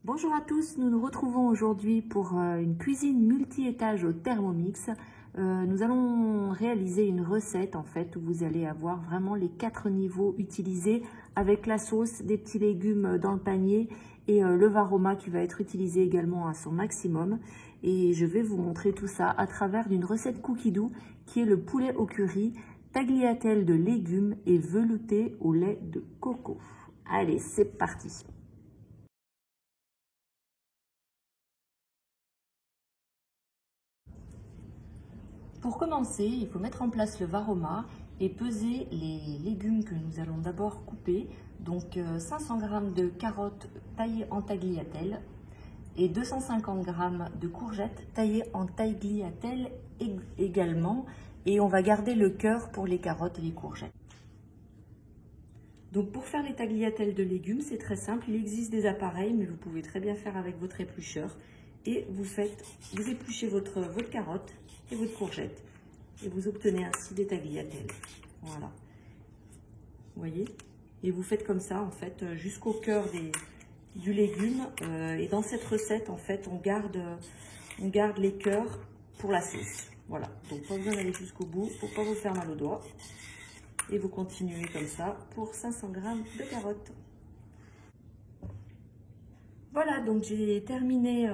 Bonjour à tous, nous nous retrouvons aujourd'hui pour une cuisine multi-étage au Thermomix. Nous allons réaliser une recette en fait où vous allez avoir vraiment les 4 niveaux utilisés avec la sauce, des petits légumes dans le panier et le varoma qui va être utilisé également à son maximum. Et je vais vous montrer tout ça à travers d'une recette cookie doux qui est le poulet au curry, tagliatelle de légumes et velouté au lait de coco. Allez, c'est parti! Pour commencer, il faut mettre en place le varoma et peser les légumes que nous allons d'abord couper. Donc 500 g de carottes taillées en tagliatelle et 250 g de courgettes taillées en tagliatelle également. Et on va garder le cœur pour les carottes et les courgettes. Donc pour faire les tagliatelles de légumes, c'est très simple. Il existe des appareils, mais vous pouvez très bien faire avec votre éplucheur. Et vous épluchez votre carotte et votre courgette. Et vous obtenez ainsi des tagliatelles. Voilà. Vous voyez? Et vous faites comme ça, en fait, jusqu'au cœur du légume. Et dans cette recette, en fait, on garde les cœurs pour la sauce. Voilà. Donc pas besoin d'aller jusqu'au bout pour ne pas vous faire mal aux doigts. Et vous continuez comme ça pour 500 g de carottes. Voilà, donc j'ai terminé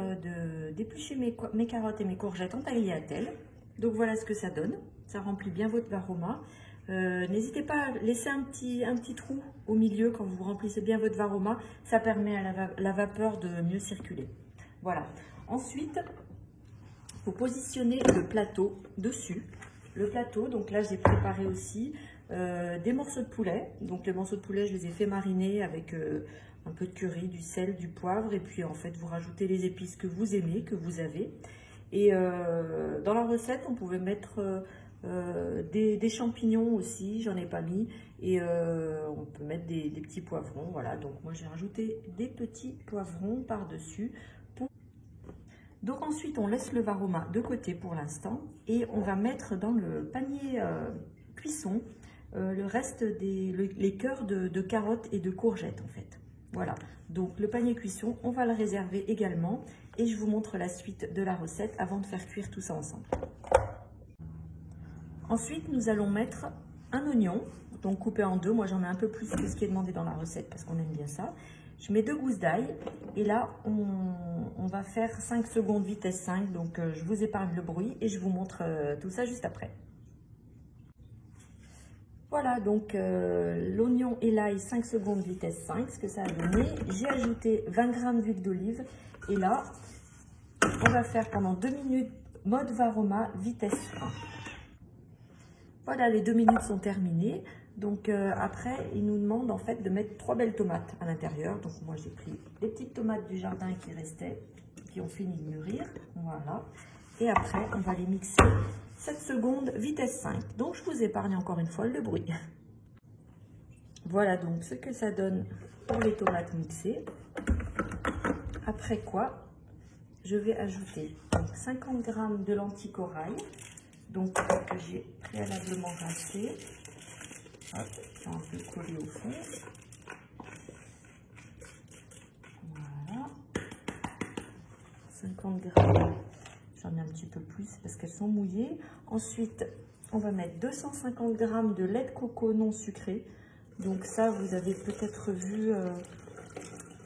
d'éplucher mes carottes et mes courgettes en tagliatelle. Donc voilà ce que ça donne. Ça remplit bien votre varoma. N'hésitez pas à laisser un petit trou au milieu quand vous remplissez bien votre varoma. Ça permet à la vapeur de mieux circuler. Voilà. Ensuite, vous positionnez le plateau dessus. Le plateau, donc là j'ai préparé aussi des morceaux de poulet. Donc les morceaux de poulet, je les ai fait mariner avec un peu de curry, du sel, du poivre. Et puis en fait, vous rajoutez les épices que vous aimez, que vous avez. Et dans la recette, on pouvait mettre des champignons aussi, j'en ai pas mis. Et on peut mettre des petits poivrons, voilà. Donc moi j'ai rajouté des petits poivrons par-dessus. Donc ensuite, on laisse le varoma de côté pour l'instant. Et on va mettre dans le panier cuisson le reste les cœurs de carottes et de courgettes en fait. Voilà, donc le panier cuisson, on va le réserver également et je vous montre la suite de la recette avant de faire cuire tout ça ensemble. Ensuite, nous allons mettre un oignon, donc coupé en deux. Moi, j'en mets un peu plus que ce qui est demandé dans la recette parce qu'on aime bien ça. Je mets 2 gousses d'ail et là, on va faire 5 secondes vitesse 5. Donc, je vous épargne le bruit et je vous montre tout ça juste après. Voilà, donc l'oignon et l'ail, 5 secondes vitesse 5, ce que ça a donné. J'ai ajouté 20 g d'huile d'olive. Et là, on va faire pendant 2 minutes mode varoma vitesse 1. Voilà, les 2 minutes sont terminées. Donc après, il nous demande en fait de mettre 3 belles tomates à l'intérieur. Donc moi, j'ai pris les petites tomates du jardin qui restaient, qui ont fini de mûrir. Voilà. Et après, on va les mixer 7 secondes, vitesse 5. Donc, je vous épargne encore une fois le bruit. Voilà donc ce que ça donne pour les tomates mixées. Après quoi, je vais ajouter donc, 50 g de lentilles corail, donc que j'ai préalablement rincées. Hop, ça un peu collé au fond. Voilà. 50 g. J'en mets un petit peu plus parce qu'elles sont mouillées. Ensuite, on va mettre 250 g de lait de coco non sucré. Donc ça, vous avez peut-être vu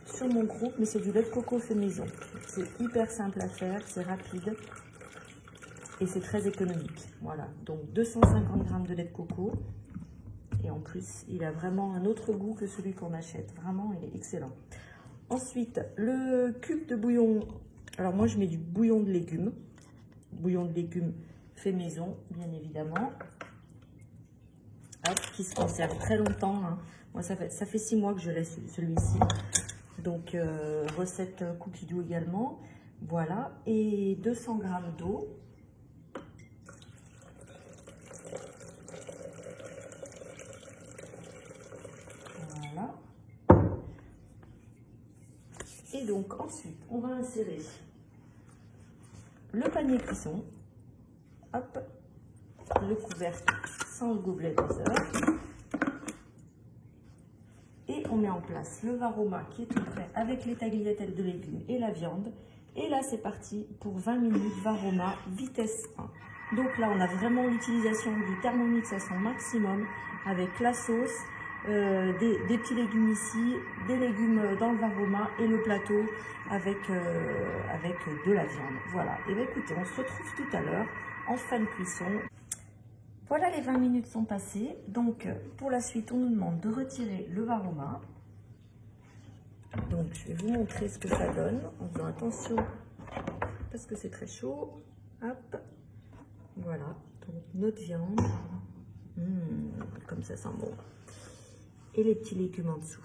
sur mon groupe, mais c'est du lait de coco fait maison. C'est hyper simple à faire, c'est rapide et c'est très économique. Voilà, donc 250 g de lait de coco. Et en plus, il a vraiment un autre goût que celui qu'on achète. Vraiment, il est excellent. Ensuite, le cube de bouillon. Alors moi, je mets du bouillon de légumes. Bouillon de légumes fait maison, bien évidemment. Hop, qui se conserve très longtemps. Hein. Moi, ça fait 6 mois que je laisse celui-ci. Donc, recette cookie doux également. Voilà. Et 200 g d'eau. Voilà. Et donc, ensuite, on va insérer le panier cuisson, hop, le couvercle sans le gobelet de beurre, et on met en place le varoma qui est tout prêt avec les tagliatelles de légumes et la viande. Et là, c'est parti pour 20 minutes varoma vitesse 1. Donc là, on a vraiment l'utilisation du Thermomix à son maximum avec la sauce, des petits légumes ici, des légumes dans le varoma et le plateau avec de la viande. Voilà, et bien écoutez, on se retrouve tout à l'heure en fin de cuisson. Voilà, les 20 minutes sont passées. Donc pour la suite, on nous demande de retirer le varoma. Donc je vais vous montrer ce que ça donne en faisant attention parce que c'est très chaud. Hop, voilà, donc notre viande, comme ça sent bon. Et les petits légumes en dessous,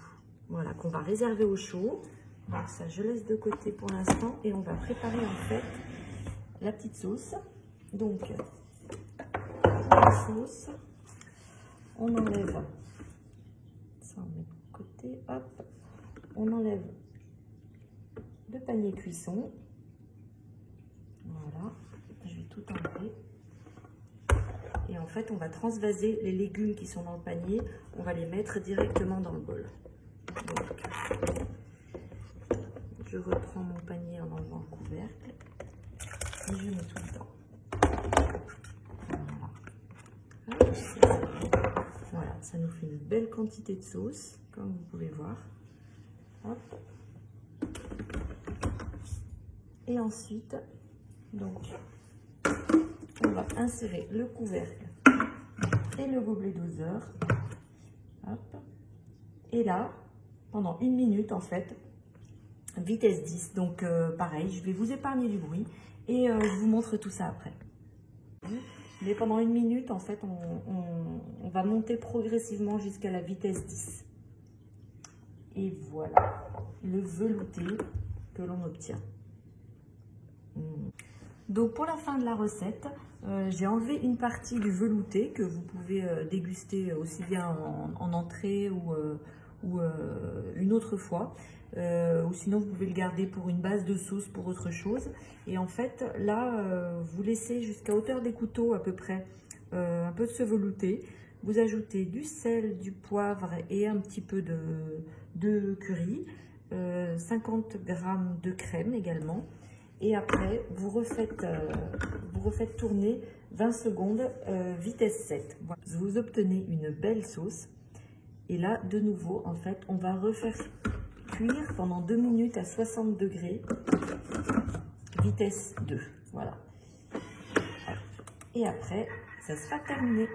voilà, qu'on va réserver au chaud. Donc ça, je laisse de côté pour l'instant et on va préparer en fait la petite sauce. Donc la sauce, on enlève ça, on met de côté, hop. On enlève le panier cuisson. Voilà, je vais tout enlever. Et en fait, on va transvaser les légumes qui sont dans le panier. On va les mettre directement dans le bol. Donc, je reprends mon panier en enlevant le couvercle. Et je mets tout dedans. Voilà. Voilà, ça nous fait une belle quantité de sauce, comme vous pouvez voir. Hop. Et ensuite, donc, on va insérer le couvercle et le gobelet doseur. Hop. Et là, pendant 1 minute, en fait, vitesse 10. Donc, pareil, je vais vous épargner du bruit et je vous montre tout ça après. Mais pendant 1 minute, en fait, on va monter progressivement jusqu'à la vitesse 10. Et voilà le velouté que l'on obtient. Donc pour la fin de la recette, j'ai enlevé une partie du velouté que vous pouvez déguster aussi bien en entrée ou une autre fois. Ou sinon vous pouvez le garder pour une base de sauce pour autre chose. Et en fait là, vous laissez jusqu'à hauteur des couteaux à peu près un peu de ce velouté. Vous ajoutez du sel, du poivre et un petit peu de curry, 50 g de crème également. Et après, vous refaites tourner 20 secondes, vitesse 7. Voilà. Vous obtenez une belle sauce. Et là, de nouveau, en fait, on va refaire cuire pendant 2 minutes à 60 degrés, vitesse 2. Voilà. Et après, ça sera terminé.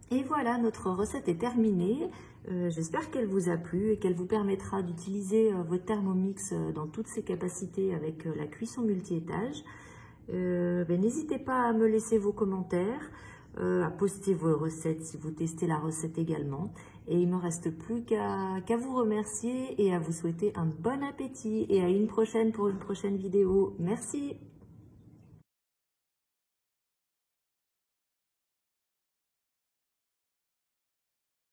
Et voilà, notre recette est terminée. J'espère qu'elle vous a plu et qu'elle vous permettra d'utiliser votre Thermomix dans toutes ses capacités avec la cuisson multi-étage. N'hésitez pas à me laisser vos commentaires, à poster vos recettes si vous testez la recette également. Et il ne me reste plus qu'à vous remercier et à vous souhaiter un bon appétit et à une prochaine pour une prochaine vidéo. Merci!